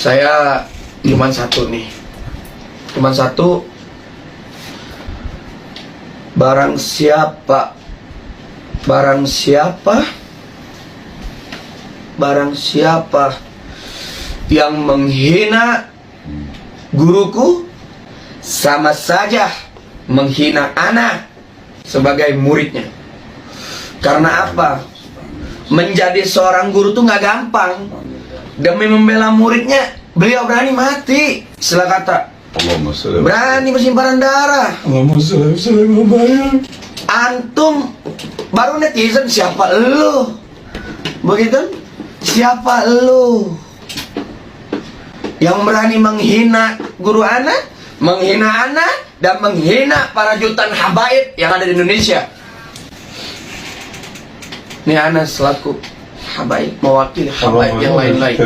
Saya cuman satu nih. Cuman satu. Barang siapa yang menghina guruku, sama saja menghina ana sebagai muridnya. Karena apa? Menjadi seorang guru tuh nggak gampang. Demi membela muridnya, beliau berani mati. Sila kata, berani bersimpanan darah. Antum baru netizen, siapa lu? Begitu? Siapa lu yang berani menghina guru ana, menghina ana, dan menghina para jutaan habaib yang ada di Indonesia? Ini ana selaku habaib, mewakili habaib yang lain-lain.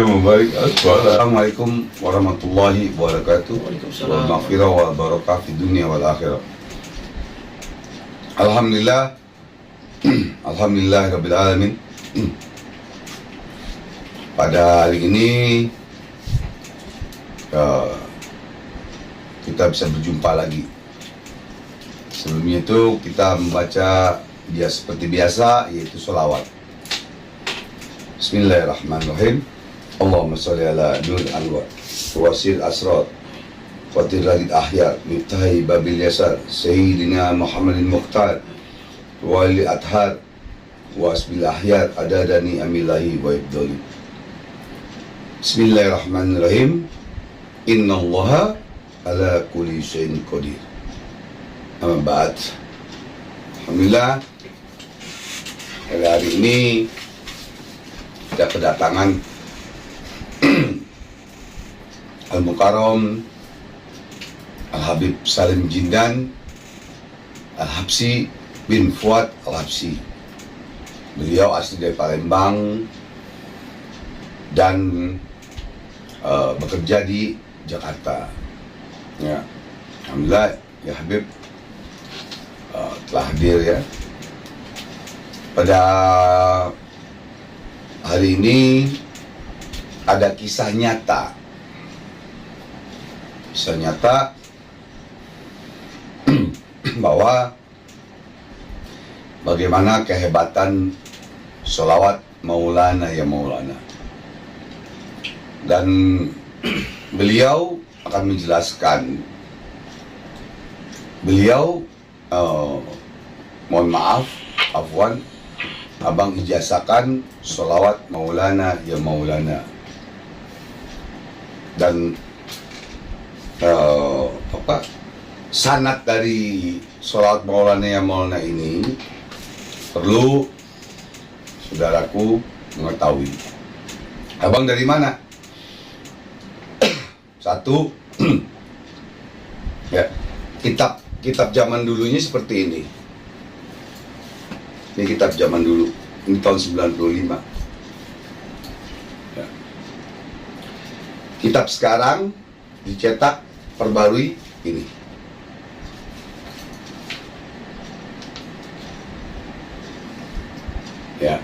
Assalamualaikum warahmatullahi wabarakatuh. Wal maghfirah wal barakah fi dunia wal akhirah. Alhamdulillah. Alhamdulillah rabbil alamin. Pada hari ini kita bisa berjumpa lagi. Sebelumnya itu kita membaca dia seperti biasa, yaitu sholawat. Bismillahirrahmanirrahim. Allahumma sholli ala nur anwar wasil asrar fatir radid ahyar miftahi babil yasar sayyidina Muhammadin muqtar wali adhar wasbil ahyar adadani amilahi wa ibdoli. Bismillahirrahmanirrahim. Innallaha ala kulli syai'in qadir. Amma ba'd. Alhamdulillah, hari ini kita kedatangan Al-Mukarram Al-Habib Salim Jindan Al-Habsyi bin Fuad Al-Habsyi. Beliau asli dari Palembang dan bekerja di Jakarta. Ya, alhamdulillah ya Habib telah hadir ya. Pada hari ini ada kisah nyata. Kisah nyata bahwa bagaimana kehebatan sholawat Maulana ya Maulana. Dan beliau akan menjelaskan. Beliau mohon maaf, afwan, abang ijazahkan sholawat Maulana ya Maulana. Dan sanad dari sholawat Maulana ya Maulana ini perlu saudaraku mengetahui. Abang dari mana? Satu, ya, kitab zaman dulunya seperti ini. Ini kitab zaman dulu. Ini tahun 95. Ya. Kitab sekarang dicetak, perbarui ini. Ya.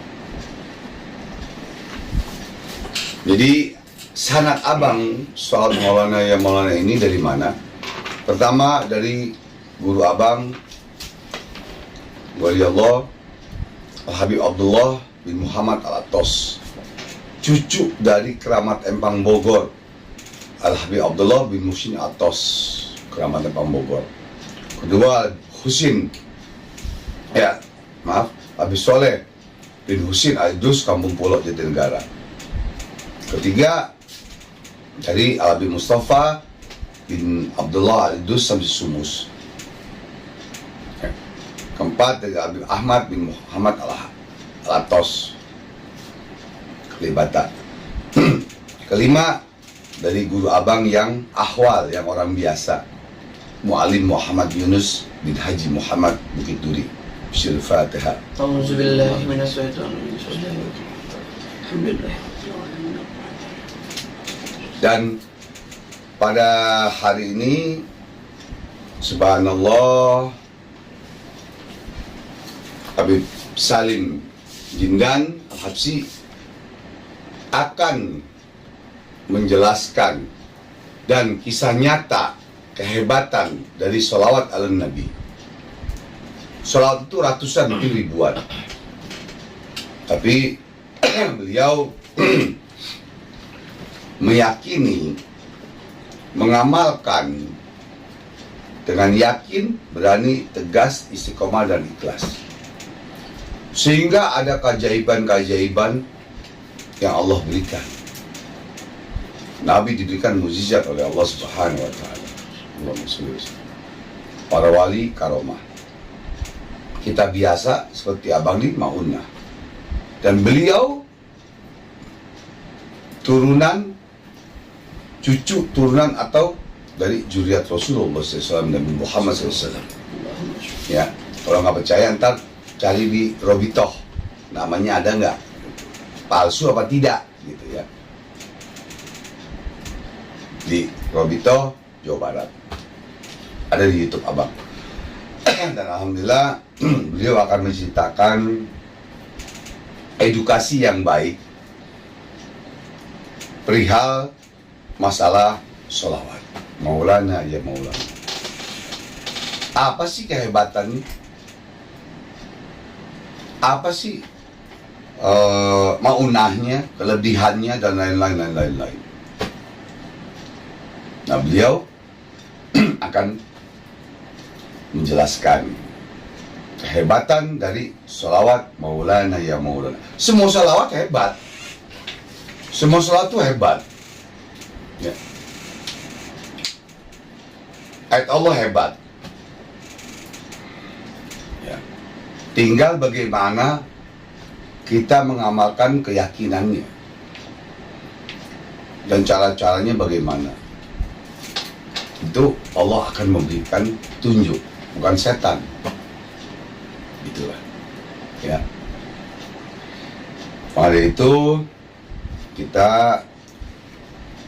Jadi sanad abang soal Maulana ya Maulana ini dari mana? Pertama dari guru abang Waliullah Al-Habib Abdullah bin Muhammad Al-Attos, cucu dari Keramat Empang Bogor Al-Habib Abdullah bin Muhsin Attos, Keramat Empang Bogor. Kedua Husin, ya maaf, Habib Soleh bin Husin Al-Idrus Kampung Pulau Jatinegara. Ketiga dari Al-Habib Mustafa bin Abdullah Al-Idrus Samsi Sumus. Keempat dari Habib Ahmad bin Muhammad Al-Attos, Kalibata. Kelima dari guru abang yang ahwal, yang orang biasa, Mu'alim Muhammad Yunus bin Haji Muhammad Bukit Duri. Bismillahirrahmanirrahim. Auzubillahi minasyaitonir rajim. Alhamdulillah. Dan pada hari ini, subhanallah, Habib Salim Jindan Al-Habsyi akan menjelaskan dan kisah nyata kehebatan dari sholawat ala Nabi. Sholawat itu ratusan, mungkin ribuan. Tapi beliau meyakini, mengamalkan dengan yakin, berani, tegas, istiqomah dan ikhlas. Sehingga ada keajaiban-keajaiban yang Allah berikan. Nabi diberikan mukjizat oleh Allah Subhanahu wa taala. Allahumma sholli wa sallim. Para wali karomah. Kita biasa seperti Abang di Maunah. Dan beliau turunan, cucu turunan atau dari zuriat Rasulullah SAW dan Muhammad SAW. Ya, kalau nggak percaya ntar cari di Robitoh, namanya ada nggak, palsu apa tidak, gitu ya. Di Robitoh, Jawa Barat, ada di YouTube Abang. Dan alhamdulillah beliau akan menceritakan edukasi yang baik perihal masalah sholawat. Maulana ya Maulana. Apa sih kehebatannya? Apa sih maunahnya, kelebihannya dan lain-lain. Nah, beliau akan menjelaskan kehebatan dari sholawat Maulana ya Maulana. Semua sholawat hebat. Semua sholawat itu hebat. Ya. Ayat Allah hebat. Ya. Tinggal bagaimana kita mengamalkan keyakinannya. Dan cara-caranya bagaimana. Itu Allah akan memberikan tunjuk, bukan setan. Itulah. Ya. Maka dari itu kita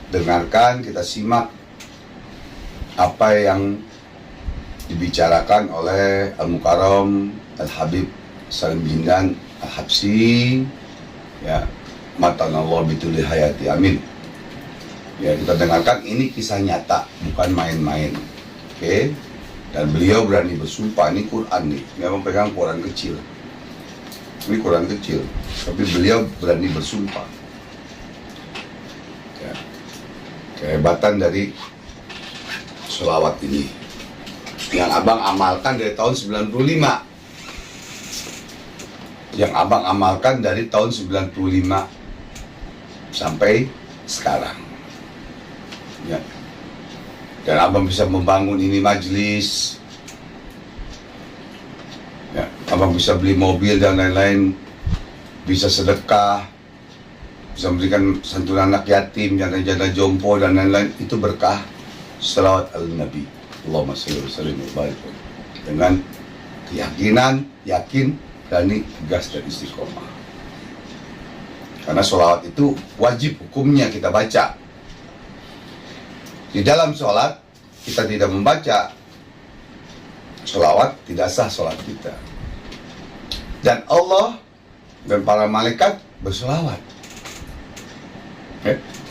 dengarkan, kita simak apa yang dibicarakan oleh Al-Mukarram Al-Habib Salim Jindan Al-Habsi, ya, matanallah bituli hayati, amin. Ya, kita dengarkan, ini kisah nyata, bukan main-main. Oke. Dan beliau berani bersumpah, ini Quran nih, memang pegang Quran kecil. Ini Quran kecil, tapi beliau berani bersumpah. Ya. Kehebatan dari sholawat ini yang Abang amalkan dari tahun 95. Yang Abang amalkan dari tahun 95 sampai sekarang. Ya. Dan Abang bisa membangun ini majelis. Ya, Abang bisa beli mobil dan lain-lain, bisa sedekah, bisa memberikan santunan anak yatim, janda-janda jompo dan lain-lain. Itu berkah sholawat al-Nabi. Allahumma sholli wa sallim wa barik. Dengan keyakinan, yakin, berani, tegas dan istiqomah. Karena sholawat itu wajib hukumnya kita baca. Di dalam sholat kita tidak membaca sholawat, tidak sah sholat kita. Dan Allah dan para malaikat bersolawat.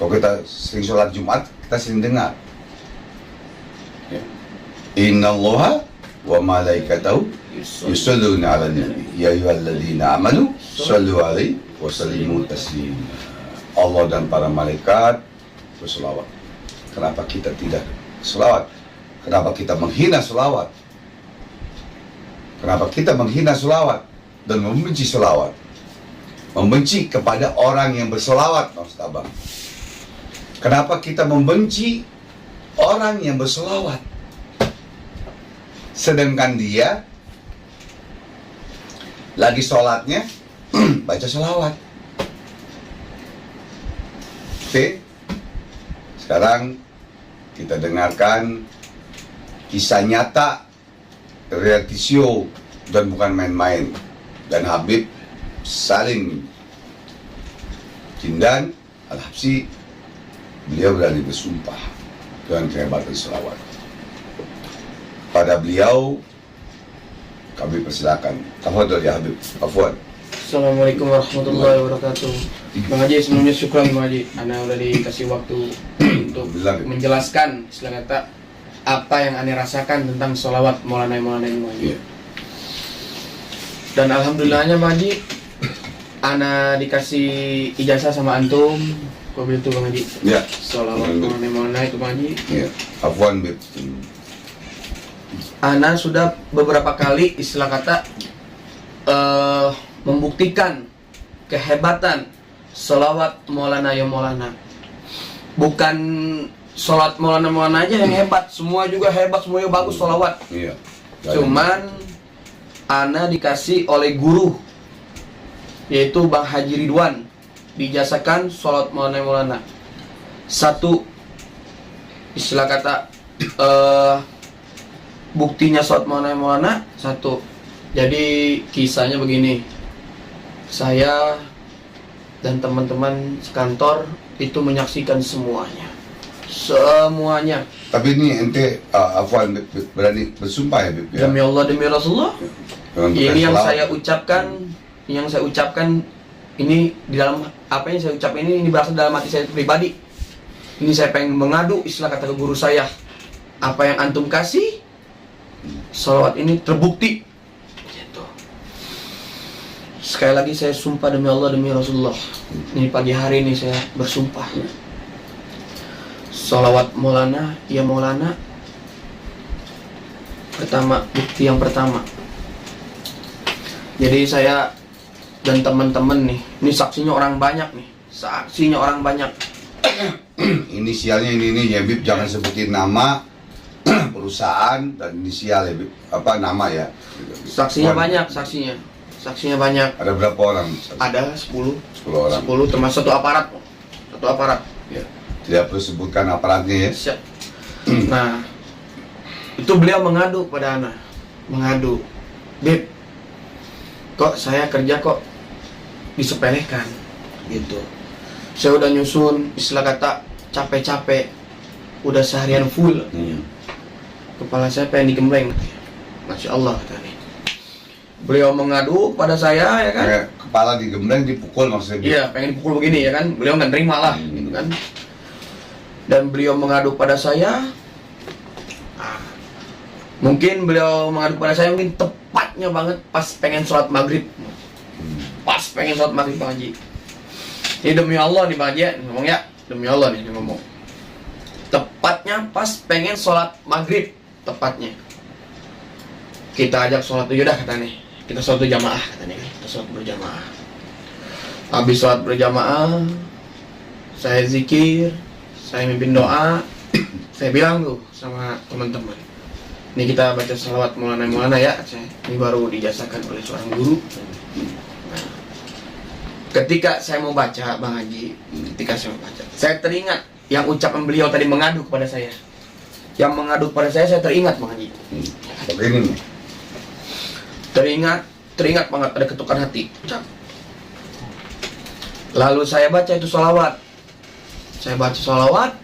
Kalau kita sering sholat Jumat, kita sering dengar, Innallaha wa malaikatahu yusholluna 'alan nabi ya ayyuhalladzina amanu shollu 'alaihi wa sallimu taslima. Allah dan para malaikat bersolawat. Kenapa kita tidak selawat? Kenapa kita menghina selawat? Kenapa kita menghina selawat dan membenci selawat? Membenci kepada orang yang berselawat, maksud Abang. Kenapa kita membenci orang yang berselawat? Sedangkan dia lagi sholatnya baca selawat. Oke? Sekarang kita dengarkan kisah nyata, reality show, dan bukan main-main. Dan Habib Salim Jindan Al-Habsi, beliau berani bersumpah dengan kehebatan selawat. Pada beliau kami persilakan. Tafadhol ya Habib. Afwan. Assalamualaikum warahmatullahi wabarakatuh. Bang Haji, sebelumnya syukran Bang Haji, Ana udah dikasih waktu untuk menjelaskan istilah kata apa yang Ane rasakan tentang sholawat Maulana Bang Haji. Dan alhamdulillahnya Bang Haji, Ana dikasih ijazah sama antum. Kau itu Bang Haji. Ya. Sholawat Maulana itu Bang Haji. Ya. Afwan Bib. Ana sudah beberapa kali istilah kata membuktikan kehebatan sholawat Maulana ya Maulana. Bukan sholat Maulana aja yang hebat, semua juga hebat, semuanya bagus sholawat. Iya. Cuman Ana dikasih oleh guru, yaitu Bang Haji Ridwan, dijasakan sholat Maulana. Satu, istilah kata buktinya sholat Maulana. Satu, jadi kisahnya begini. Saya dan teman-teman sekantor itu menyaksikan semuanya. Tapi ini ente Afwan berani bersumpah ya Bib ya? Demi Allah, demi Rasulullah. Ini yang saya ucapkan, ini di dalam apa yang saya ucapkan ini berasal dalam hati saya pribadi. Ini saya pengen mengadu istilah kata ke guru saya. Apa yang antum kasih, sholawat ini terbukti. Gitu. Sekali lagi saya sumpah demi Allah, demi Rasulullah. Ini pagi hari ini saya bersumpah. Sholawat Maulana, ya Maulana. Pertama, bukti yang pertama. Jadi saya dan teman-teman nih, ini saksinya orang banyak nih. Saksinya orang banyak. Inisialnya ini ya Bib, jangan sebutin nama perusahaan dan inisial ya Bib. Apa nama ya? Saksinya Afwan. banyak, saksinya banyak. Ada berapa orang? Ada 10 orang. 10 termasuk satu aparat. Satu aparat. Ya. Tidak perlu sebutkan aparatnya ya. Siap. Nah, itu beliau mengadu pada Ana. Mengadu. Beb, kok saya kerja kok disepelekan gitu. Saya udah nyusun istilah kata capek-capek, udah seharian full. Kepala saya pengen digembleng. Masya Allah tadi. Beliau mengadu pada saya ya kan. Kayak kepala digembleng dipukul maksudnya. Bib. Iya, pengen dipukul begini ya kan. Beliau nggak terima lah gitu kan. Dan beliau mengadu pada saya. Mungkin beliau mengadu pada saya mungkin tepatnya banget pas pengen sholat maghrib. Pas pengen sholat maghrib Bang Haji. Ini demi Allah nih Bang Haji, ngomong ya. Demi Allah nih ngomong. Tepatnya pas pengen sholat maghrib. Tepatnya. Kita ajak sholat dulu dah katanya. Kita sholat berjamaah katanya. Kita sholat berjamaah. Habis sholat berjamaah, saya zikir, saya mimpin doa. Saya bilang tuh sama teman-teman, ini kita baca salawat Maulana ya. Ini baru dijasakan oleh seorang guru. Nah, ketika saya mau baca Bang Haji, saya teringat yang ucapan beliau tadi mengadu kepada saya. Yang mengadu kepada saya teringat Bang Haji. Begini nih. Teringat banget, ada ketukan hati. Lalu saya baca itu salawat. Saya baca salawat.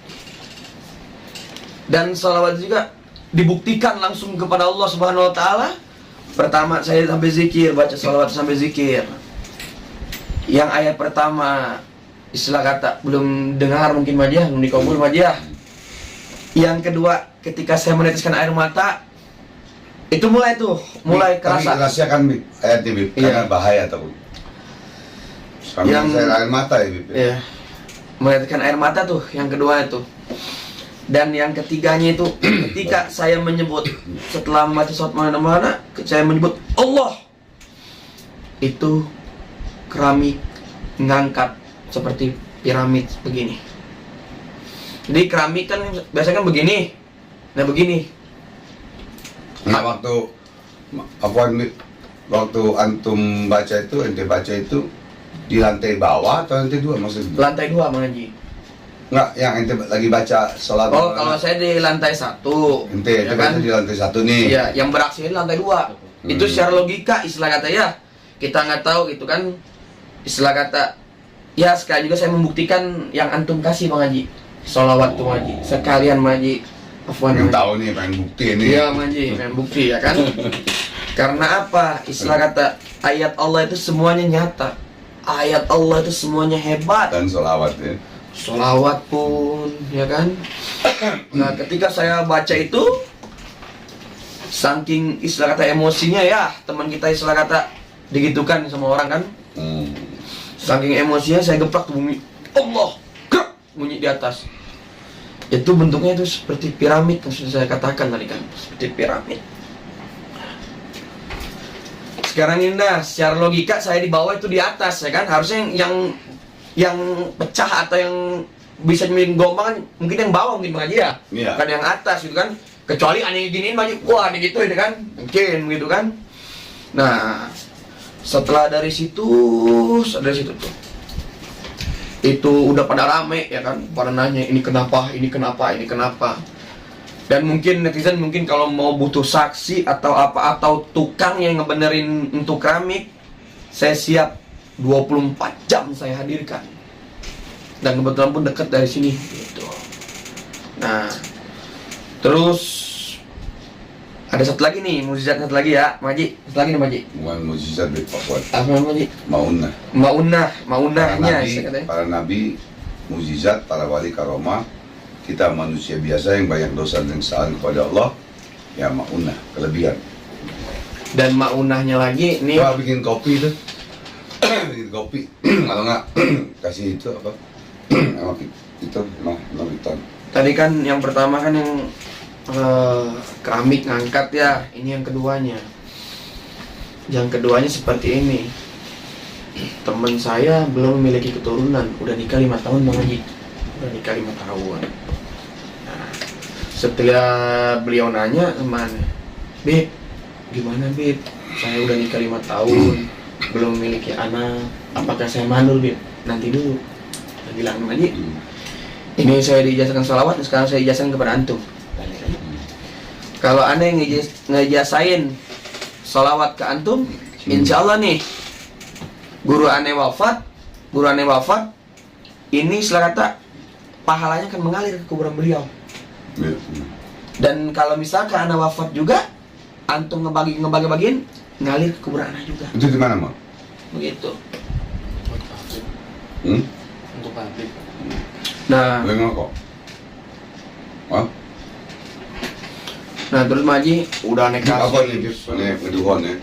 Dan salawat juga dibuktikan langsung kepada Allah Subhanahu wa taala. Pertama saya sampai zikir, baca salawat sampai zikir. Yang ayat pertama istilah kata belum dengar mungkin Madiah, belum dikabul Madiah. Yang kedua ketika saya meneteskan air mata, itu mulai kerasa. Rahasiakan Bib, ayatnya Bib, karena bahaya tahu. Sambil saya air mata ya Bib. Iya. Meneteskan air mata tuh, yang kedua itu. Dan yang ketiganya itu ketika saya menyebut setelah membaca surat mana saya menyebut Allah, itu keramik ngangkat seperti piramid begini. Jadi keramik kan biasanya kan begini. Nah begini. Nah waktu antum baca itu, ente baca itu di lantai bawah atau lantai 2 maksudnya? Lantai 2 Bang Haji. Enggak, yang ente lagi baca sholat. Oh, kalau saya di lantai 1. Ente ya kan di lantai 1 nih. Iya, yang beraksi di lantai 2. Itu secara logika istilah kata ya. Kita nggak tahu gitu kan istilah kata. Ya sekali juga saya membuktikan yang antum kasih Bang Haji. Sholawat tuh Bang Haji. Sekalian Bang Haji. Afwan. Yang tahu nih pengen bukti ini. Iya Bang Haji, pengen bukti ya kan. Karena apa? Istilah kata ayat Allah itu semuanya nyata. Ayat Allah itu semuanya hebat. Dan sholawat ya. Sholawat pun, ya kan? Nah, ketika saya baca itu, saking istilah kata emosinya ya, teman kita istilah kata digitukan sama orang kan. Saking emosinya saya geplak ke bumi. Allah, gerak, bunyi di atas. Itu bentuknya itu seperti piramid yang sudah saya katakan tadi kan, seperti piramid. Sekarang ini dah, secara logika saya di bawah itu di atas, ya kan? Harusnya yang pecah atau yang bisa bikin gelombang kan mungkin yang bawah mungkin Bang Haji ya, Iya. kan yang atas gitu kan. Kecuali aneh giniin Bang Haji, wah aneh gitu ya kan, mungkin gitu kan. Nah, setelah dari situ tuh, itu udah pada rame ya kan, pada nanya ini kenapa, ini kenapa, ini kenapa. Dan mungkin netizen mungkin kalau mau butuh saksi atau apa atau tukang yang ngebenerin untuk keramik, saya siap 24 jam saya hadirkan. Dan kebetulan pun dekat dari sini gitu. Nah, terus ada satu lagi nih, mukjizat satu lagi ya, Maji. Satu lagi nih, Maji. Bukan mujizat dari Pak Fuad. Apa Maji? Maunah. Maunahnya saya katanya. Para nabi, mujizat, para wali karomah. Kita manusia biasa yang banyak dosa dan kesalahan kepada Allah. Ya maunah, kelebihan. Dan maunahnya lagi nih. Coba bikin kopi tuh. Bikin kopi. Kalau nggak kasih itu apa? Emang itu, emang itu. Tadi kan yang pertama kan yang keramik ngangkat ya, ini yang keduanya. Yang keduanya seperti ini. Teman saya belum memiliki keturunan, udah nikah 5 tahun Bang Haji. Udah nikah 5 tahun. Nah, setelah beliau nanya kemana, Beb, gimana Beb? Saya udah nikah 5 tahun, belum memiliki anak. Apakah saya mandul Beb? Nanti dulu. Saya bilang Bang Haji, ini saya diijazahkan sholawat, sekarang saya ijazahkan kepada antum. Kalau aneh ngejasain sholawat ke antum, insya Allah nih, guru aneh wafat, ini istilah kata pahalanya akan mengalir ke kuburan beliau. Dan kalau misalkan anak wafat juga, antum ngebagi-bagiin, ngalir ke kuburan anak juga. Itu di mana, Mak? Begitu. Untuk pabrik. Nah, Boleh ngerokok? Hah? nah terus Maji udah aneh Apa nih, kasih, Bib? Ini keduhan ya.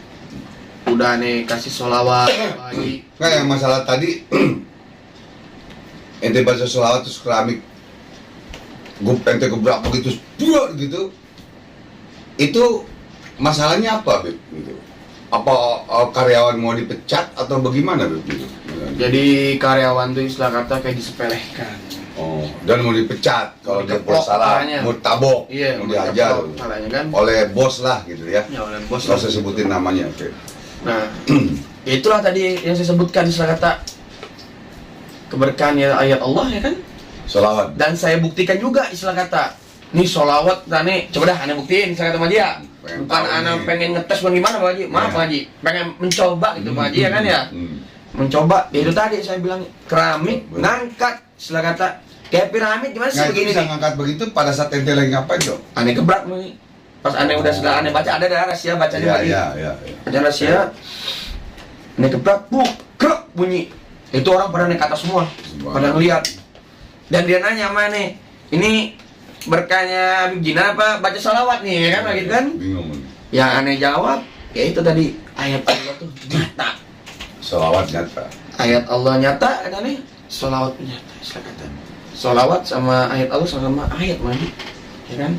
udah aneh kasih sholawat, Maji. Nah, yang masalah tadi ente baca sholawat terus keramik ente gebrak begitu dua gitu, itu masalahnya apa, Bib? Gitu. Apa karyawan mau dipecat atau bagaimana, Bib? Gitu. Jadi karyawan tuh istilah kata kayak disepelekan. Oh, dan mau dipecat kalau dia Dikeplok buat salah, kepalanya. mau tabok, Iya, mau diajar kepalanya kan. oleh bos lah gitu ya. Ya oleh bos. Nggak usah sebutin namanya, oke. Nah, itulah tadi yang saya sebutkan istilah kata keberkahan ya ayat Allah ya kan. Sholawat. Dan saya buktikan juga istilah kata. Nih sholawat tadi, coba dah anda buktiin saya kata Pak Haji ya. Pengen Bukan tahu anda nih. pengen ngetes bagaimana Pak Haji. Maaf Iya. Pak Haji, pengen mencoba gitu Pak Haji ya kan ya. Mencoba, ya itu tadi saya bilang keramik, Betul. ngangkat istilah kata kayak piramid gimana sih Nah, itu begini bisa nih? ngangkat begitu pada saat ente lagi ngapain dong? Aneh gebrak nih. Pas aneh udah sudah aneh baca ada rahasia bacanya Iya, Pak Haji. iya. Ada rahasia. Aneh gebrak, gerak bunyi. Itu orang pada naik ke atas semua, pada ngeliat. Dan dia nanya sama aneh, ini berkahnya Habib Jinnah apa baca salawat nih ya kan gitu kan? Bingung. Yang aneh jawab, ya itu tadi ayat Allah tuh nyata. Sholawat nyata. Ayat Allah nyata, kan aneh? Salawat nyata, istilah kata. Salawat sama ayat Allah sama ayat majid, ya kan?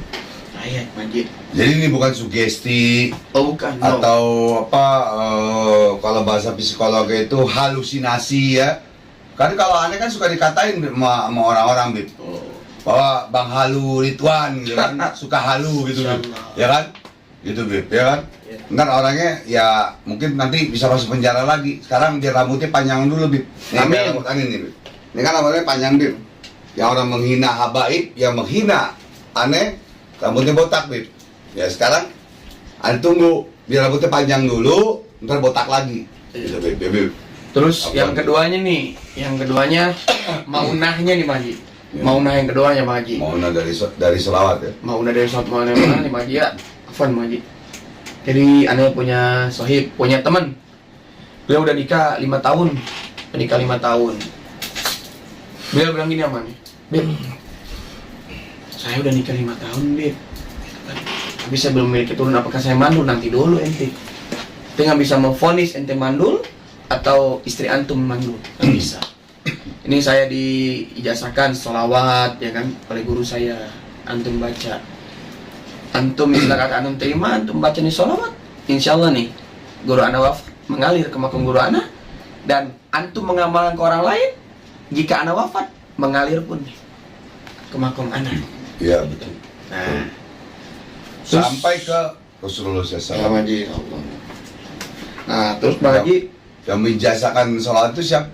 Ayat majid. Jadi ini bukan sugesti Oh bukan, no. atau apa kalau bahasa psikologi itu halusinasi ya. Kan kalau aneh kan suka dikatain sama orang-orang Bib. Oh. Bahwa Bang Halu Ridwan gitu kan, suka halu gitu Bib. Insyaallah. Ya kan? Gitu Bib, ya kan? Ya. Ntar orangnya ya mungkin nanti bisa masuk penjara lagi. Sekarang dia rambutnya panjang dulu Bib. Nih Amin. kayak rambut aneh nih Bib. Ini kan rambutnya panjang Bib. Yang orang menghina habaib, yang menghina aneh, rambutnya botak Bib. Ya sekarang aneh tunggu, biar rambutnya panjang dulu, ntar botak lagi. Gitu Bib, Bib. Terus Apa? yang keduanya nih, yang keduanya maunahnya nih Maji. Ya. Maunah yang keduanya Maji. Mau dari selawat ya. Maunah dari suatu maunah yang mana nih Maji ya? Afwan Maji. Jadi aneh punya sohib, punya teman. Beliau udah nikah 5 tahun. Menikah 5 tahun. Beliau bilang gini sama nih, Beb, saya udah nikah 5 tahun, Beb. Tapi saya belum memiliki keturunan, apakah saya mandul? Nanti dulu ente. Ente nggak bisa memvonis ente mandul atau istri antum mandul. Nggak bisa. Ini saya diijazahkan sholawat ya kan oleh guru saya. Antum baca. Antum istilah kata antum terima, antum baca nih sholawat. Insya Allah nih, guru ana wafat mengalir ke makam guru ana, dan antum mengamalkan ke orang lain. Jika ana wafat, mengalir pun nih ke makam ana. Iya betul. Nah, Sampai ke Rasulullah SAW. Nah, terus Bang Haji Yang menjazahkan sholat itu siapa?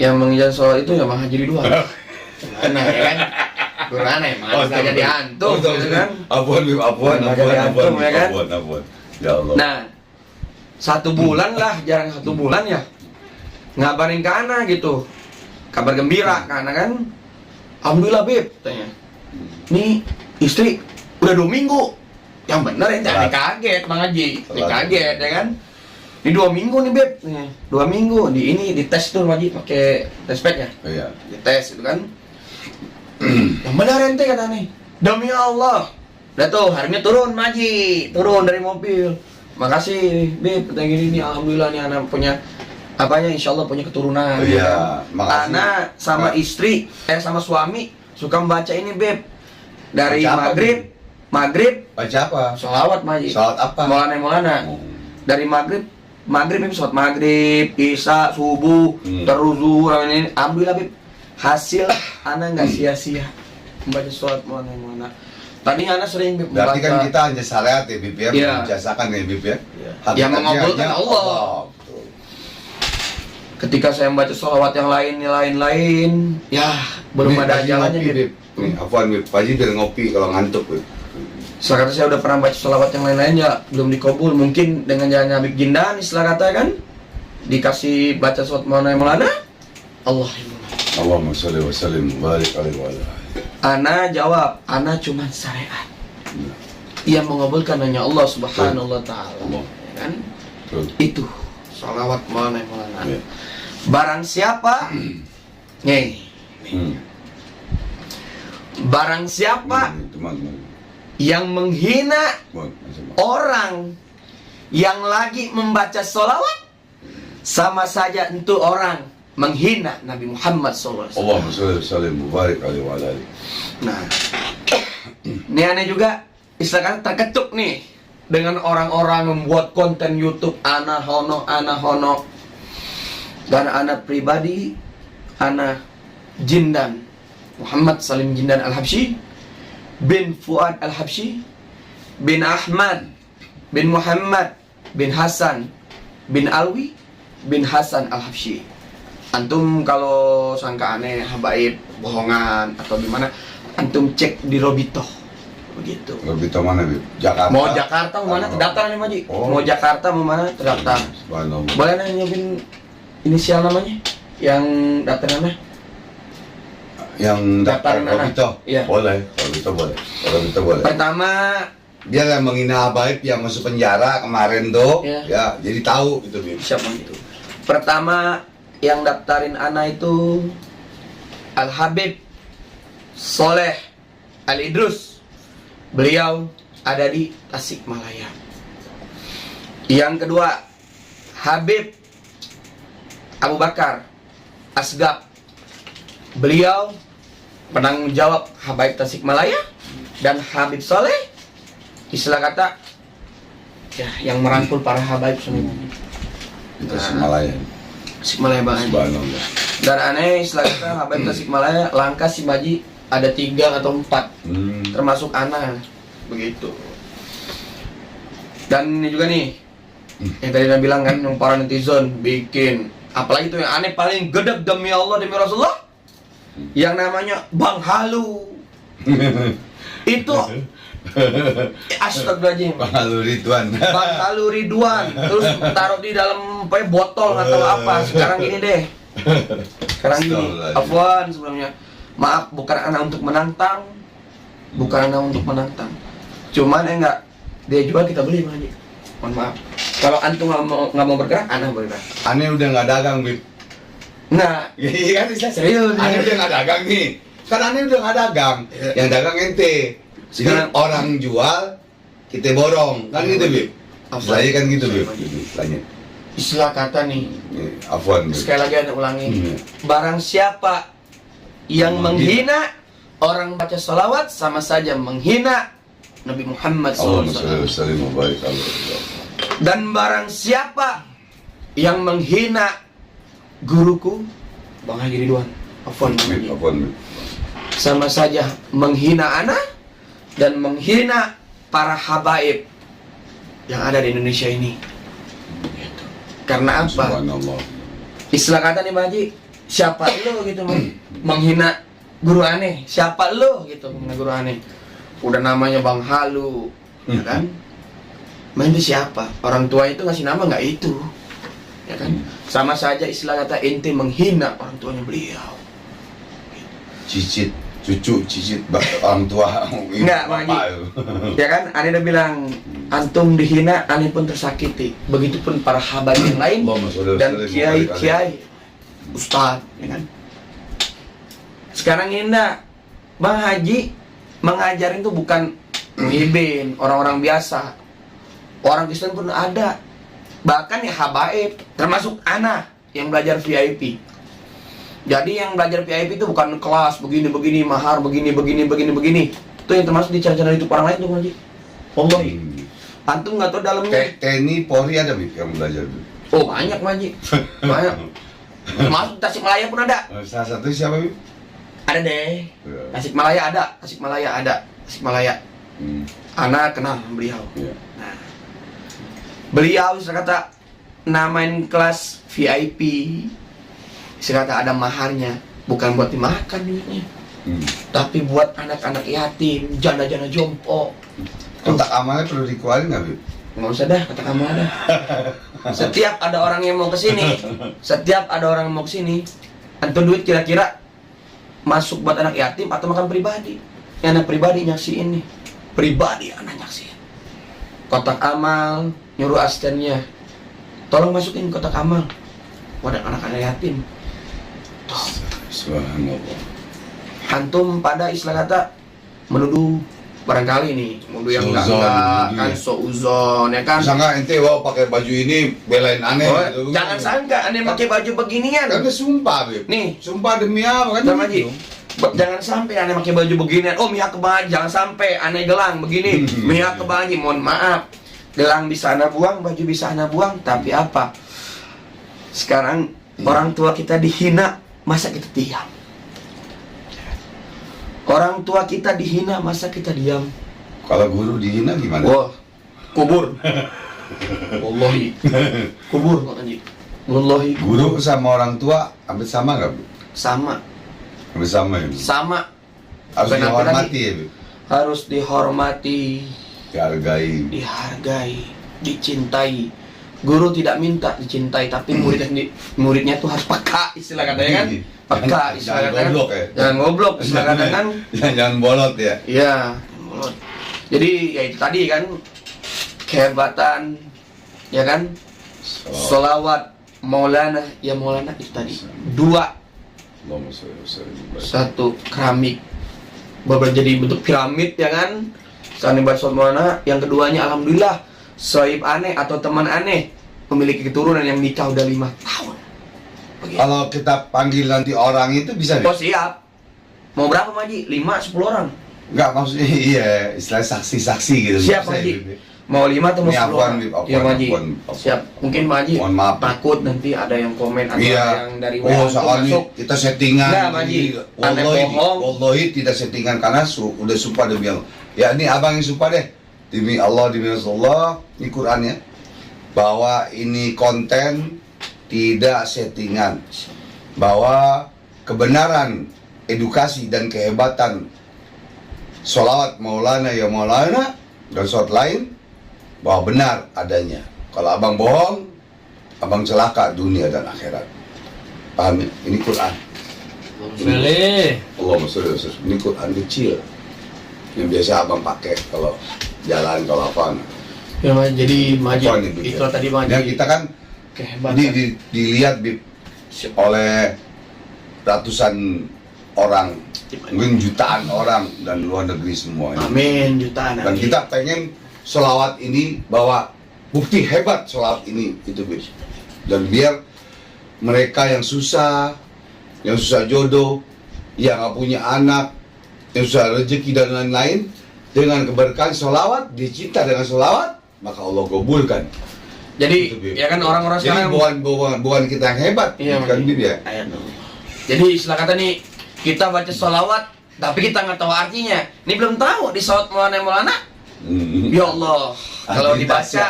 yang mengijazah sholat itu ya Bang Haji Ridwan. Mana ya kan? Guru ana ya, mana nggak jadi antum gitu kan? Apuan. Ya kan? Ya Allah. Nah, 1 bulan lah, jarang 1 bulan ya, ngabarin ke ana gitu, kabar gembira ke ana kan. Alhamdulillah Beb, tanya. Nih istri udah 2 minggu. Yang bener ya, kaget Bang Haji, kaget ya kan. Ini 2 minggu nih Beb, nih 2 minggu di ini dites tuh Bang Haji pakai test pad ya. Iya. Dites itu kan. Yang benar ente kata nih. Demi Allah. Udah tuh harinya turun Maji, turun dari mobil. Makasih Beb, kayak gini nih alhamdulillah nih anak punya apanya insyaallah punya keturunan. Iya, makasih. Anak sama istri sama suami suka membaca ini Beb. Dari Baca apa, maghrib Baca apa? sholawat Maji. Sholat apa? Maulana. Oh. Dari maghrib Beb, sholat maghrib, isya, subuh, terus zuhur ini. Alhamdulillah Beb, hasil anak nggak sia-sia membaca sholat Maulana. Tadi anak sering Beb Berarti kan membaca. kita hanya syariat ya Bib ya, Iya. menjazakan ya Bib ya. Yang mengabulkan hanya Allah. Betul. Ketika saya membaca sholawat yang lain, ya belum Nih, ada Haji jalannya ngopi, Beb. Bib. Nih, Afwan Bib, Pak Haji biar ngopi kalau ngantuk Bib. Setelah kata saya udah pernah baca sholawat yang lain-lain ya belum dikabul. Mungkin dengan jalannya Habib Gindan istilah kata kan dikasih baca sholawat Maulana Allah. Allahumma sholli wa sallim wa barik alaihi wa ala. Ana jawab, ana cuman syariat. Yang mengabulkan hanya Allah Subhanahu wa taala. Allah. Ya kan? Betul. Itu sholawat Maulana. Ya. Barang siapa nih, Hmm. barang siapa Teman-teman. yang menghina Teman-teman. orang yang lagi membaca sholawat, sama saja itu orang menghina Nabi Muhammad SAW. Allahumma sholli wa sallim wa barik alaihi wa ala. Nah, ini aneh juga, istilah terketuk nih dengan orang-orang membuat konten YouTube ana hono. Dan anak pribadi, anak Jindan Muhammad Salim Jindan Al-Habsyi bin Fuad Al-Habsyi bin Ahmad bin Muhammad bin Hasan bin Alwi bin Hasan Al-Habsyi. Antum kalau sangka aneh, habaib, bohongan atau gimana, antum cek di Robito. Begitu. Lebih tahu mana Bib? Jakarta. Mau Jakarta mau mana terdaftar nih Maji. Oh. Mau Jakarta mau mana terdaftar. Subhanallah. Boleh nanya nyebin inisial namanya yang daftar nama? Yang Daftarin daftar anak. Robito? Iya. Boleh. Robito boleh. Robito boleh. Pertama, Dia yang menghina habaib yang masuk penjara kemarin tuh, Iya. ya jadi tahu gitu Bib. siapa itu? Pertama yang daftarin anak itu Al Habib Soleh Al Idrus. Beliau ada di Tasikmalaya. Yang kedua, Habib Abu Bakar Asgab. Beliau penanggung jawab Habaib Tasikmalaya. Dan Habib Soleh, istilah kata ya yang merangkul para habaib semuanya. Kita Semalaya. Tasikmalaya Bang Haji. Subhanallah. Dan aneh istilah kata Habaib Tasikmalaya langkah si Baji ada 3 atau 4, termasuk anak begitu. Dan ini juga nih yang tadi Anda bilang kan, yang para netizen bikin, apalagi itu yang aneh paling gedek demi Allah demi Rasulullah, yang namanya Bang Halu. Itu astagfirullahaladzim, Bang Halu Ridwan. Bang Halu Ridwan, terus taruh di dalam botol atau apa. Sekarang gini deh, sekarang gini, Astagfirullahaladzim. Afwan sebelumnya, maaf bukan anak untuk menantang, bukan anak untuk menantang, cuman enggak dia jual kita beli Bang Haji, mohon maaf. Kalau antum nggak mau bergerak, ana bergerak. Aneh udah nggak dagang, Bib. Nah, Iya kan, serius. Aneh udah nggak dagang nih. Kan aneh udah nggak dagang. Yang dagang ente. Sekarang- Sekarang orang jual, kita borong. Kan gitu, Bib. Apa? Istilahnya kan gitu, Bib. Istilahnya. Istilah kata nih. Afwan, Bib. Sekali lagi ana ulangi. Hmm. Barang siapa yang menghina orang baca salawat sama saja menghina Nabi Muhammad Allahumma SAW. shalli wa barik alaihi. Dan barang siapa yang menghina guruku, Bang Haji Ridwan, afwan Bang Haji, Afwan, Bib. sama saja menghina ana dan menghina para habaib yang ada di Indonesia ini. Karena apa? Subhanallah. Istilah kata nih Bang Haji, siapa lo gitu menghina guru aneh? Siapa lo gitu menghina guru aneh? Udah namanya Bang Halu, ya kan? Main itu siapa? Orang tua itu ngasih nama nggak itu, ya kan? Sama saja istilah kata ente menghina orang tuanya beliau. Cicit, cucu, cicit, orang tua. Enggak, Bang Haji. Ya kan? Aneh udah bilang antum dihina, aneh pun tersakiti. Begitupun para habaib yang lain Allahumma sholli dan wa sallim wa barik kiai-kiai, ustadz, ya kan? Sekarang ini ndak, Bang Haji mengajarin itu bukan muhibin, orang-orang biasa. Orang Kristen pun ada. Bahkan ya habaib, termasuk anak yang belajar VIP. Jadi yang belajar VIP itu bukan kelas begini-begini, mahar begini. Itu yang termasuk di cara-cara itu orang lain tuh, Bang Haji. Wallahi. Antum nggak tahu dalamnya. TNI, Polri ada, Bib, yang belajar, Bib. Oh, banyak, Bang Haji. Banyak. Masuk Tasikmalaya pun ada. Salah satu siapa, Bib? Ada deh. Ya. Tasikmalaya ada. Tasikmalaya. Anak kenal beliau. Ya. Nah, beliau saya kata namain kelas VIP. Saya kata ada maharnya, bukan buat dimakan duitnya, tapi buat anak-anak yatim, janda-janda jompo. Kotak amalnya perlu dikeluarin nggak, Bib? Nggak usah dah, kata kamu ada. Setiap ada orang yang mau kesini, antum duit kira-kira masuk buat anak yatim atau makan pribadi? Anak pribadi nyaksiin nih, pribadi anak nyaksiin. Kotak amal, nyuruh asistennya, tolong masukin kotak amal buat anak-anak yatim. Tuh, Subhanallah. antum pada istilah kata menuduh barangkali nih, menuduh yang enggak Seuzon, kan iya. seuzon ya kan. Sangka ente pakai baju ini belain aneh Oh, gitu. jangan sangka aneh pakai baju beginian. Kan dia sumpah, Bib. Nih, Sumpah demi apa kan? Bang Haji, jangan sampai aneh pakai baju beginian. Oh, mihak ke Bang Haji, jangan sampai aneh gelang begini. Mihak ke Bang Haji, mohon maaf. Gelang bisa ana buang, baju bisa ana buang, tapi apa? Sekarang orang tua kita dihina, masa kita diam? Orang tua kita dihina, masa kita diam? Kalau guru dihina gimana? Wah, kubur. Wallahi. Kubur Bang Haji. Wallahi. Guru sama orang tua hampir sama nggak, Bib? Sama. Hampir sama ya, Bib? Sama. Harus Bukan apa dihormati lagi. ya, Bib? Harus dihormati, Dihargai. dihargai, dicintai. Guru tidak minta dicintai, tapi muridnya tuh harus peka, istilah katanya kan? Peka, istilah Jangan katanya. goblok ya. Jangan goblok, istilah katanya kan? Jangan bolot ya. Iya. Jadi ya itu tadi kan kehebatan, ya kan? Solawat Maulana, ya Maulana itu tadi. Dua, Allahumma sholli wa sallim wa barik. satu keramik, jadi bentuk piramid ya kan? Sekarang baca Maulana. Yang keduanya alhamdulillah sohib aneh atau teman aneh memiliki keturunan yang nikah udah 5 tahun. Begitu. Kalau kita panggil nanti orang itu bisa Oh nih? siap. Mau berapa Maji? 5-10 orang. Enggak, maksudnya iya, istilah saksi-saksi gitu. Siap Bisa, Maji. Bib? Mau 5 atau mau Ini 10 apaan, orang? Bib? Apaan, Iya Maji. apaan. Siap. Mungkin Maji Mohon maaf. takut nanti ada yang komen atau Iya. ada yang dari WA Oh, itu soalnya masuk. kita settingan. Enggak, Maji. Aneh bohong. Wallahi tidak settingan karena udah sumpah demi Allah. Ya ini abang yang sumpah deh. Demi Allah, ini Qurannya. Bahwa ini konten tidak settingan. Bahwa kebenaran, edukasi dan kehebatan sholawat Maulana ya Maulana dan sholawat lain bahwa benar adanya. Kalau abang bohong, abang celaka dunia dan akhirat. Paham ya? Ini Quran. Allahumma sholli wa sallim. Ini Quran kecil yang biasa abang pakai kalau jalan, kalau apa. Ya Mas, jadi Maji Apa nih, Bib, itu ya? tadi Maji. Ya kita kan Kehebatan. dilihat Bib, oleh ratusan orang, mungkin jutaan orang dan luar negeri semua. Amin, jutaan. Dan amin. kita pengen sholawat ini bahwa bukti hebat sholawat ini itu Bib. Dan biar mereka yang susah jodoh, yang nggak punya anak, yang susah rezeki dan lain-lain, dengan keberkahan sholawat, dicinta dengan sholawat, maka Allah kabulkan. Jadi Itu, Bib. ya kan orang-orang Jadi sekarang bukan kita yang hebat, Iya, bukan Mas. Bib ya. Ayat Allah. Jadi istilah kata nih, kita baca sholawat tapi kita nggak tahu artinya. Ini belum tahu di sholawat Maulana. Ya Allah, kalau Artinya dibaca,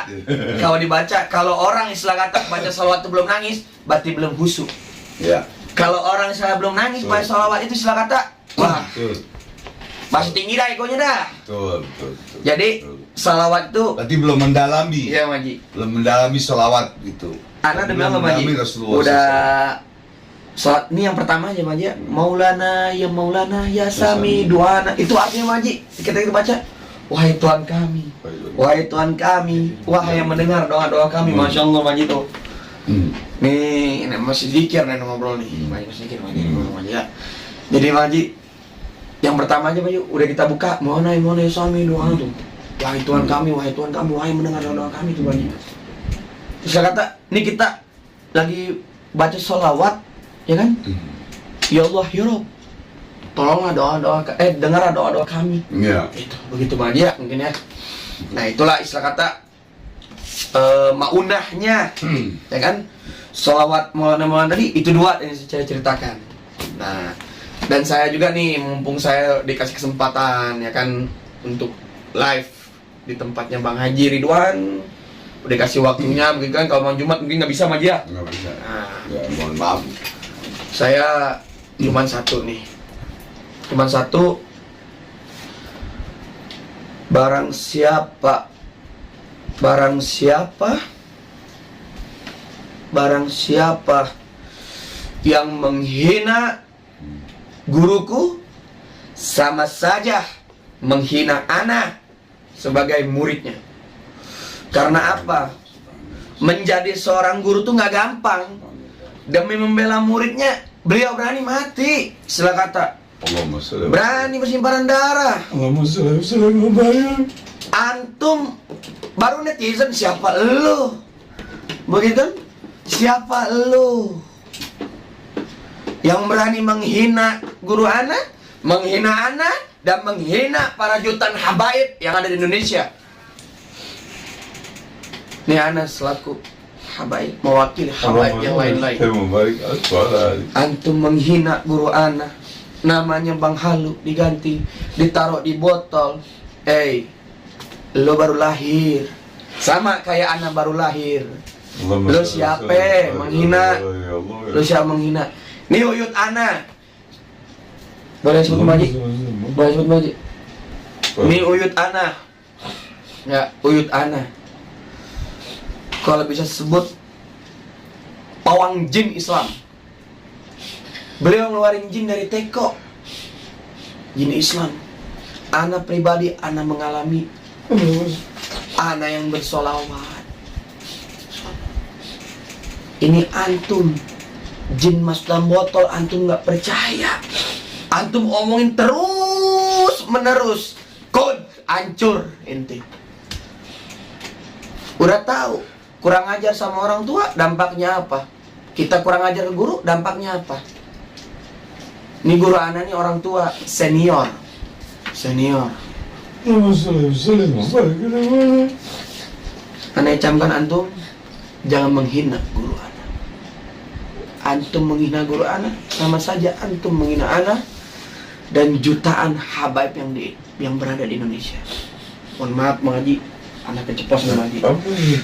dahsyat. kalau orang istilah kata baca sholawat itu belum nangis, berarti belum khusyuk. Ya. Kalau orang saya belum nangis Betul. baca sholawat itu istilah kata, wah, Betul. masih tinggi dah egonya dah. Betul. Jadi Betul. sholawat itu, Berarti belum mendalami. iya Maji. Belum mendalami sholawat gitu. Anak udah Belum bilang sama Maji, mendalami Rasulullah udah sholat ini yang pertama aja Maji. Maulana ya Sami duana. Itu artinya Maji. Kita baca, wahai Tuhan kami, wahai Tuhan kami, wahai yang mendengar doa-doa kami. Masya Allah Maji tuh. Nih, ini masih zikir nih ngobrol nih. Maji masih zikir Maji, Maji ya. Jadi Maji, yang pertama aja Maji udah kita buka, Maulana ya Sami doa tuh. Wahai Tuhan kami, wahai Tuhan kami, wahai mendengar doa kami tuh Maji. Terus saya kata, ini kita lagi baca sholawat, ya kan? Ya Allah, ya Rob, tolonglah dengarlah doa-doa kami. Iya. Itu, begitu Bang Haji ya, mungkin ya. Nah itulah istilah kata maunahnya, ya kan? Sholawat Maulana tadi, itu dua yang saya ceritakan. Nah, dan saya juga nih, mumpung saya dikasih kesempatan, ya kan, untuk live di tempatnya Bang Haji Ridwan, udah kasih waktunya, begitu kan, kalau malam Jumat mungkin nggak bisa Bang Haji ya. Nggak bisa. Nah, Ya, mohon maaf. saya cuman satu nih, cuman satu. Barang siapa yang menghina guruku, sama saja menghina ana sebagai muridnya. Karena apa? Menjadi seorang guru tuh nggak gampang. Demi membela muridnya, beliau berani mati. Sila kata, Allahumma sholli wa berani bersimpanan darah. Allahumma sholli wa sallim. Antum baru netizen, siapa elu? Begitu? Siapa elu? Yang berani menghina guru ana, menghina ana, dan menghina para jutaan habaib yang ada di Indonesia. Ini ana selaku habaib, mewakili habaib yang lain-lain. Antum menghina guru ana, namanya Bang Halu, diganti, ditaruh di botol. Lo baru lahir, sama kayak anak baru lahir. Lo siapa menghina? Lo siapa menghina? Nih uyut ana. Boleh sebut Maji? Boleh sebut Maji? Nih uyut ana. Ya, uyut ana. Kalau bisa sebut pawang jin Islam. Beliau ngeluarin jin dari teko. Jin Islam. Ana pribadi, ana mengalami. Ana yang bersolawat. Ini antum jin mas dalam botol, antum nggak percaya. Antum omongin terus menerus, kod hancur ente. Udah tahu kurang ajar sama orang tua, dampaknya apa? Kita kurang ajar ke guru, dampaknya apa? Ini guru ana nih orang tua, senior. Ana camkan antum jangan menghina guru ana. Antum menghina guru ana, sama saja antum menghina ana dan jutaan habaib yang berada di Indonesia. Mohon maaf Bang Haji, anak keceplosan lagi.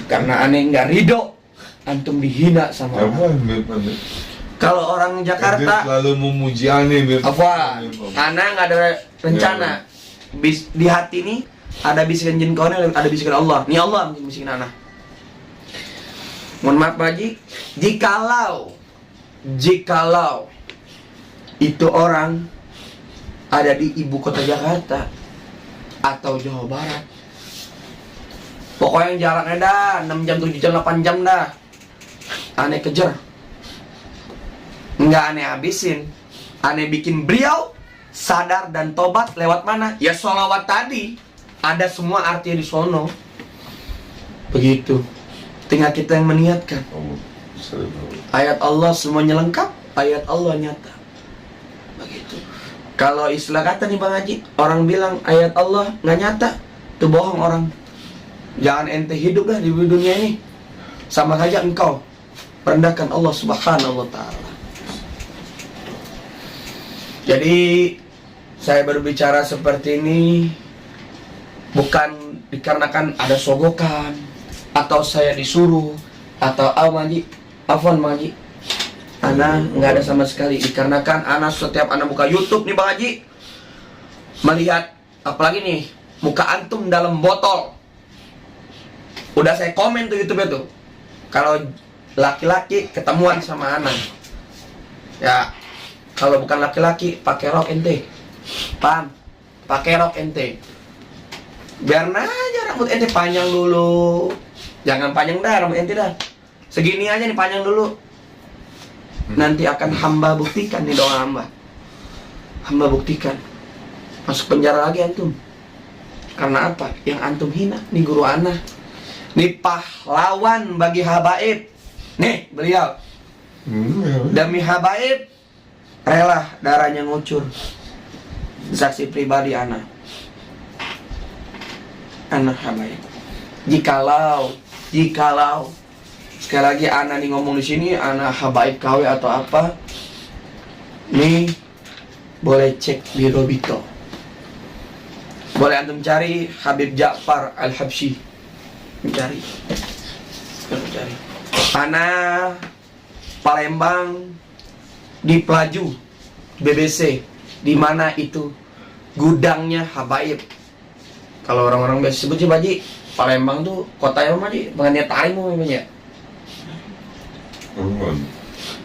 Karena aneh nggak ridho antum dihina sama orang. Kalau orang Jakarta lalu memuji aneh. apa? Ana nggak ada rencana. Di hati ini ada bisikan jin kawan, ada bisikan Allah. Ini Allah yang bisikin ana. Mohon maaf Pak Haji, jikalau itu orang ada di ibu kota Jakarta atau Jawa Barat, Pokoknya yang jaraknya dah 6 jam, 7 jam, 8 jam dah. Aneh kejar. Nggak aneh habisin. Aneh bikin beliau sadar dan tobat lewat mana? Ya sholawat tadi. Ada semua artinya di sono. Begitu. Tinggal kita yang meniatkan. Ayat Allah semuanya lengkap. Ayat Allah nyata. Begitu. Kalau istilah kata nih Bang Haji, orang bilang ayat Allah nggak nyata, itu bohong orang. Jangan ente hidup dah di dunia ini. Sama saja engkau merendahkan Allah Subhanahu wa Ta'ala. Jadi saya berbicara seperti ini bukan dikarenakan ada sogokan atau saya disuruh atau Afwan Bang Haji. Ana nggak ada sama sekali, dikarenakan Ana setiap Ana buka YouTube nih Bang Haji, melihat apalagi nih muka antum dalam botol. Udah saya komen tuh YouTube itu. Kalau laki-laki ketemuan sama Ana, ya kalau bukan laki-laki pakai rok ente, paham? Pakai rok ente. Biar aja rambut ente panjang dulu. Jangan panjang dah rambut ente dah. Segini aja nih panjang dulu. Nanti akan hamba buktikan nih doa hamba. Hamba buktikan. Masuk penjara lagi antum. Karena apa? Yang antum hina nih guru ana. Nih pahlawan bagi habaib. Nih beliau. Demi habaib rela darahnya ngucur. Saksi pribadi ana. Ana habaib. Jikalau sekali lagi ana nih ngomong di sini, ana habaib KW atau apa, nih boleh cek di Robito. Boleh antum cari Habib Ja'far Al-Habsyi. Mencari. Ana Palembang di Pelaju BBC, di mana itu gudangnya habaib. Kalau orang-orang biasa sebut sih Baji, Palembang tuh kota yang mana Ji? Pengen tarimu namanya.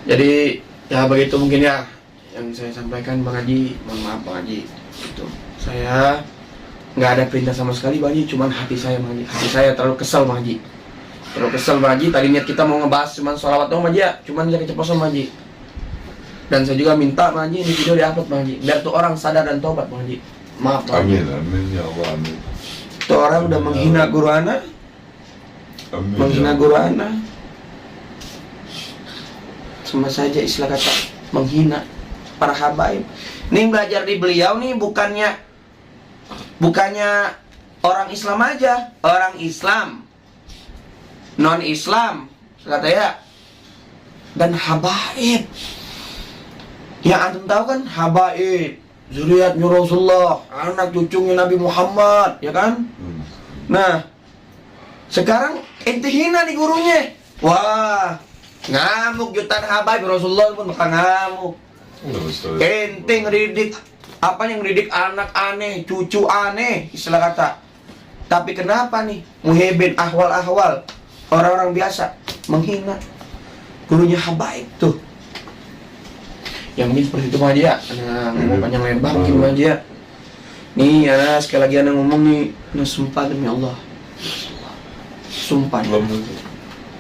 Jadi ya begitu mungkin ya yang saya sampaikan Bang Haji. Mohon maaf Bang Haji. Itu saya nggak ada perintah sama sekali Bang Haji, cuman hati saya Bang Haji. Hati saya terlalu kesel Bang Haji. Terlalu kesel Bang Haji. Tadi niat kita mau ngebahas cuman sholawat doang Bang Haji ya, cuman jadi keceplosan Bang Haji. Dan saya juga minta Bang Haji ini video diupload Bang Haji, biar tuh orang sadar dan tobat Bang Haji. Maaf Bang Haji. Amin ya Allah, amin. Tuh orang udah menghina guru ana. Menghina guru ana. Sama saja istilah kata menghina para habaib. Nih belajar di beliau nih bukannya orang Islam aja, orang Islam, non Islam kata ya, dan habaib. Yang antum tahu kan habaib, zuriatnya Rasulullah, anak cucunya Nabi Muhammad, ya kan? Nah, sekarang ente hina nih gurunya. Wah, ngamuk jutaan habaib, Rasulullah pun bakal ngamuk. Ente ngedidik apa yang ngedidik anak aneh, cucu aneh, istilah kata. Tapi kenapa nih muhibin ahwal-ahwal orang-orang biasa menghina gurunya habaib tuh. Ya mungkin seperti itu aja. Nah, ngomong panjang lebar mungkin aja. Nih, ya sekali lagi anak ngomong nih, nah sumpah demi Allah. Sumpah.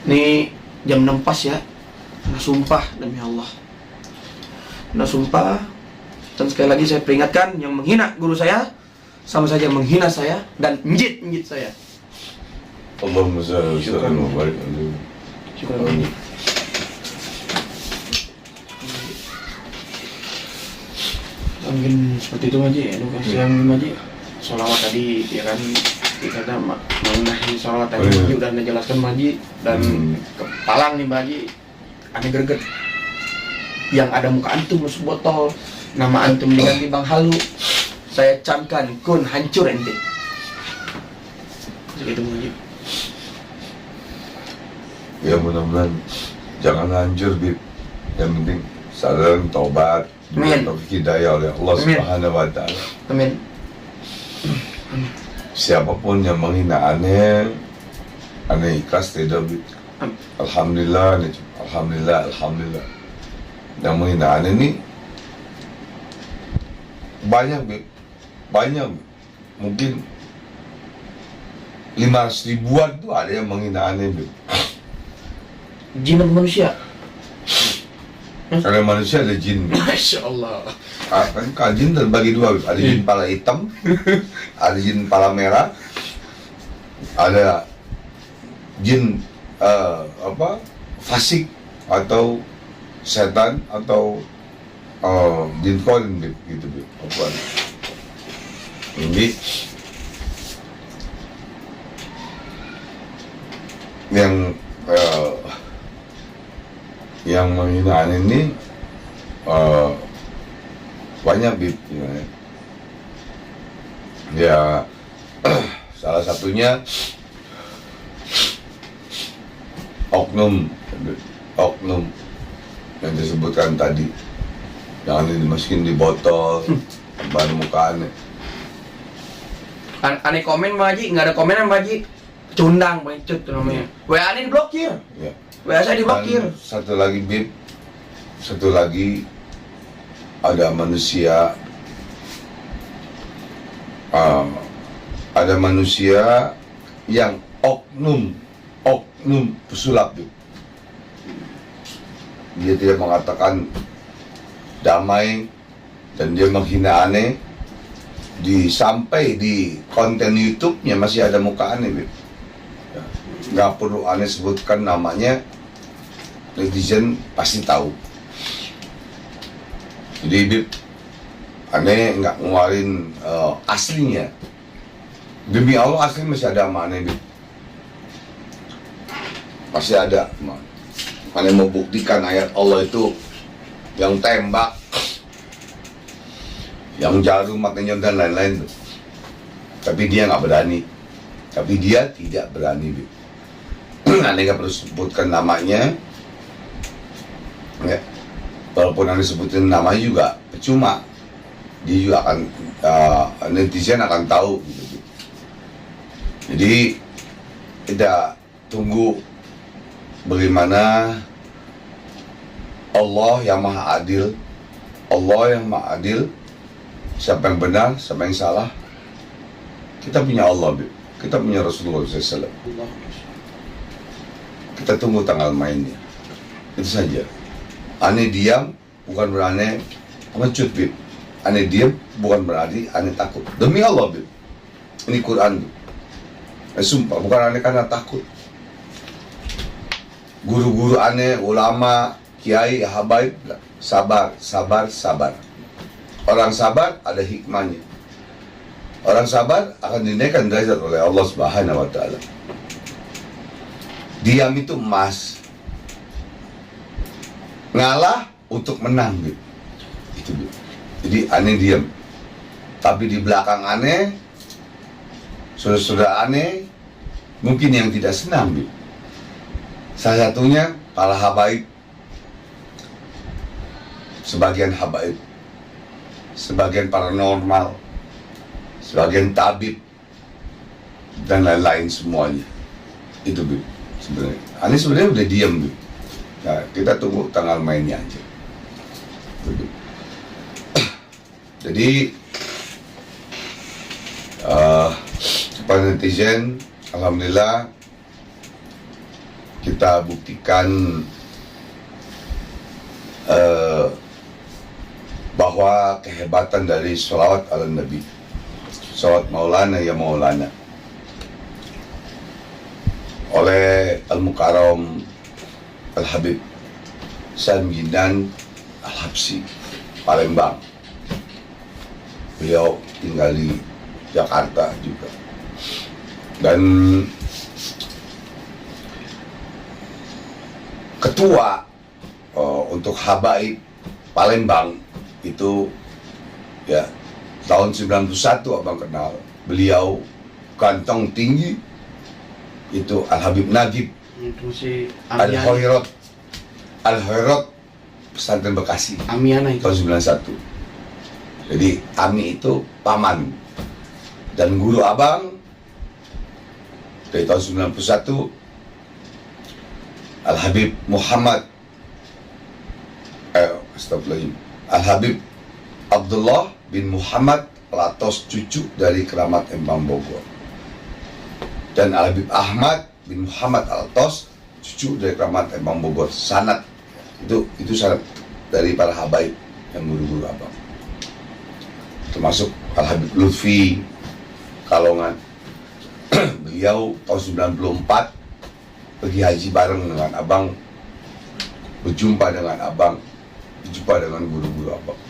Nih jam 6 pas ya. Nah sumpah demi Allah. Nah sumpah. Dan sekali lagi saya peringatkan, yang menghina guru saya sama saja menghina saya dan menjit saya. Allahumma salli wa sallim wa barik alaihi. Syukur. Mungkin seperti itu Maji, edukasi yang Maji. Sholawat tadi ya kan kita ada mengenai sholawat tadi Maji udah menjelaskan Maji, dan kepalang nih Maji aneh greget. Yang ada muka antum masuk botol, nama antum diganti Bang Halu, saya camkan kun hancur ente. Segitu Maji. Ya mudah-mudahan jangan hancur Bib. Yang penting sadar, taubat, Amin. taufik hidayah oleh Allah Amin. Subhanahu wa Ta'ala. Amin. Siapapun yang menghina aneh ikhlas tidak Bib. Alhamdulillah, alhamdulillah. Yang menghina aneh ini banyak Bib. Banyak. Mungkin 500 ribuan tuh ada yang menghina aneh, Bib. Jin dan manusia. Kalau manusia ada jin, Bib. Masya Allah. Kan jin terbagi dua, Bib. Ada jin pala hitam, ada jin pala merah, ada jin fasik atau setan atau jin koin, Bib, gitu, Bib. Ini yang menghina aneh ini banyak, Bib, ya. Salah satunya oknum yang disebutkan tadi, jangan dimasukin di botol bahan muka aneh. Aneh komen Bang Haji, nggak ada komenan Bang Haji. Cundang, pengecut tuh namanya. WA aneh diblokir. Ya. WA saya diblokir. Dan satu lagi, Bib, ada manusia yang oknum pesulap, Bib. Dia tidak mengatakan damai dan dia menghina aneh. Sampai di konten YouTube-nya masih ada muka aneh, Bib. Ya, nggak perlu aneh sebutkan namanya, netizen pasti tahu. Jadi, Bib, aneh nggak ngeluarin aslinya. Demi Allah, asli masih ada sama aneh, Bib. Masih ada. Aneh mau buktikan ayat Allah itu yang tembak, yang jarum, makanya dan lain-lain. Tapi dia nggak berani. Tapi dia tidak berani, Bib. Aneh nggak perlu sebutkan namanya. Ya. Walaupun Aneh sebutin namanya juga percuma. Dia juga akan netizen akan tahu, gitu, Bib. Jadi kita tunggu bagaimana Allah yang maha adil. Allah yang maha adil. Siapa yang benar, siapa yang salah. Kita punya Allah, Bib. Kita punya Rasulullah SAW. Kita tunggu tanggal mainnya. Itu saja. Aneh diam bukan berani pengecut, Bib. Aneh diam bukan berarti aneh takut. Demi Allah, Bib. Ini Quran, Bib. Sumpah, bukan aneh karena takut. Guru-guru aneh, ulama, kiai, habaib, sabar. Orang sabar ada hikmahnya. Orang sabar akan dinaikkan derajat oleh Allah Subhanahu wa Ta'ala. Diam itu emas. Ngalah untuk menang, Bib. Itu, Bib. Jadi aneh diam. Tapi di belakang aneh, saudara-saudara aneh mungkin yang tidak senang, Bib. Salah satunya para habaib. Sebagian habaib, sebagian paranormal, sebagian tabib, dan lain-lain semuanya. Itu, Bib, sebenarnya. Aneh sebenarnya udah diam, Bib. Nah, kita tunggu tanggal mainnya aja. Bib. Jadi para netizen, alhamdulillah kita buktikan bahwa kehebatan dari sholawat ala Nabi, sholawat Maulana ya Maulana, oleh Al-Mukarram Al-Habib Salim Jindan Al-Habsi, Palembang. Beliau tinggal di Jakarta juga. Dan ketua untuk habaib Palembang itu ya tahun 91 abang kenal. Beliau kantong tinggi itu Al-Habib Nagib Itu si Al-Hoirot pesantren Bekasi Amiana itu. tahun 91. Jadi Ami itu paman dan guru abang dari tahun 91 Al-Habib Muhammad Al-Habib Abdullah bin Muhammad Latos, cucu dari Keramat Embang Bogor. dan Al-Habib Ahmad bin Muhammad Al-Tos, cucu dari keramat Imam Bogor. Sanad itu sanad dari para habaib yang guru-guru abang, termasuk Al-Habib Lutfi Kalongan. Beliau tahun 94 pergi haji bareng dengan abang, berjumpa dengan abang, berjumpa dengan guru-guru abang.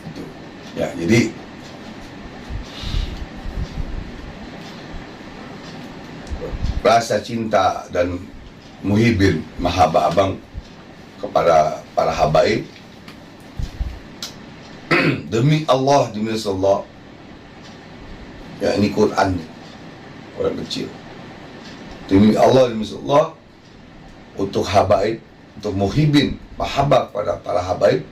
Itu. Ya, jadi rasa cinta dan muhibin mahaba abang kepada para habaib demi Allah, demi Rasulullah. Ya, ini Quran orang kecil. Demi Allah, demi Rasulullah, untuk habaib, untuk muhibin mahaba kepada para habaib,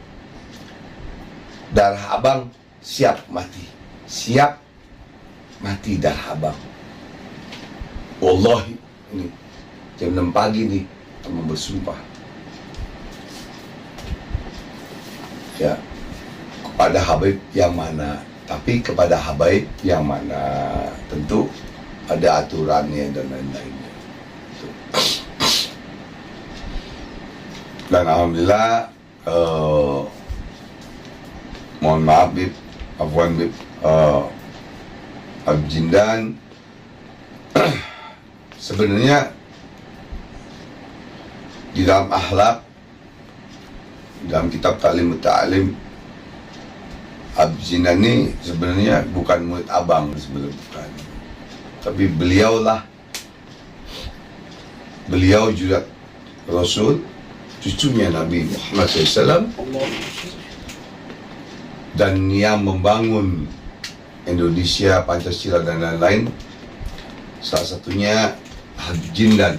darah abang siap mati, siap mati darah abang. Wallahi, ini jam 6 pagi nih, abang bersumpah. Ya, kepada habaib yang mana? Tapi kepada habaib yang mana? Tentu ada aturannya dan lain-lainnya. Dan alhamdulillah, mohon maaf Bib, afwan Bib, Habib Jindan sebenarnya di dalam akhlak, dalam kitab Ta'lim Ta'lim, Habib Jindan ini sebenarnya bukan murid abang, sebenarnya bukan. Tapi beliau juga Rasul, cucunya Nabi Muhammad SAW, dan yang membangun Indonesia, Pancasila dan lain-lain. Salah satunya Habib Jindan,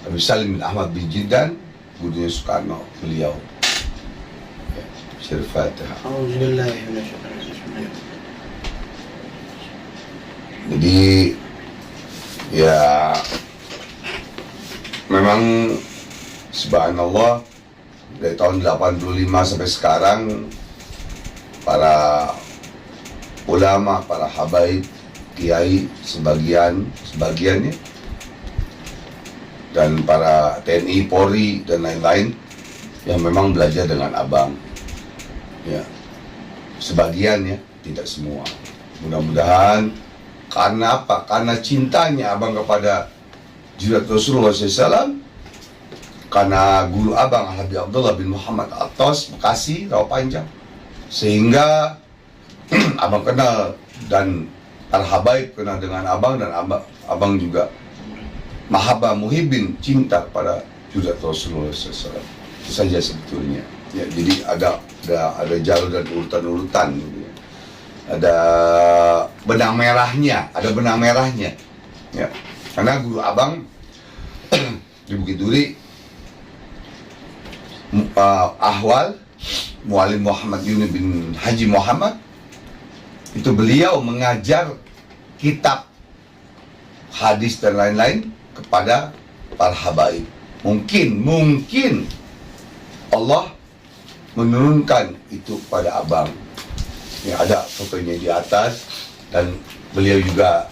Habib Salim bin Ahmad bin Jindan, gurunya Soekarno, beliau. Syarifatiha. Jadi ya memang subhanallah, dari tahun 85 sampai sekarang para ulama, para habaib, kiai sebagiannya, dan para TNI, Polri dan lain-lain yang memang belajar dengan abang. Ya, sebagian ya, tidak semua. Mudah-mudahan karena apa? Karena cintanya abang kepada Jurat Rasulullah SAW, karena guru abang Al-Habib Abdullah bin Muhammad Al-Tos, Bekasi, Rawapanjang, sehingga abang kenal dan para habaib kenal dengan abang, dan abang juga mahabbah muhibin, cinta kepada Jurat Rasulullah SAW. Itu saja sebetulnya. Ya, jadi ada jalur dan urutan-urutan gitu ya. Ada benang merahnya, ya. Karena guru abang di Bukit Duri, Ahwal Muallim Muhammad Yunus bin Haji Muhammad, itu beliau mengajar kitab, hadis dan lain-lain kepada para habaib. Mungkin Allah menurunkan itu kepada abang. Ya, ada fotonya di atas, dan beliau juga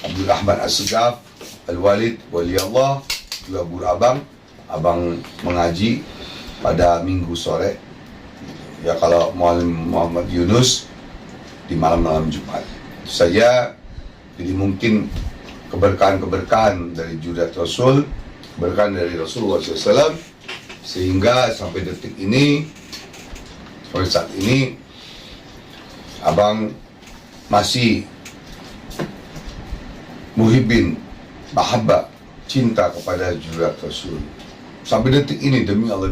Abdul Rahman As-Segaf Al-Walid Wali Allah, juga guru abang mengaji pada Minggu sore. Ya, kalau Muallim Muhammad Yunus di malam Jumat. Itu saja. Jadi mungkin keberkahan dari Jurat Rasul, keberkahan dari Rasulullah SAW, sehingga sampai detik ini, sampai saat ini, abang masih muhibin, mahabbah, cinta kepada Jurat Rasul. Sampai detik ini, demi Allah.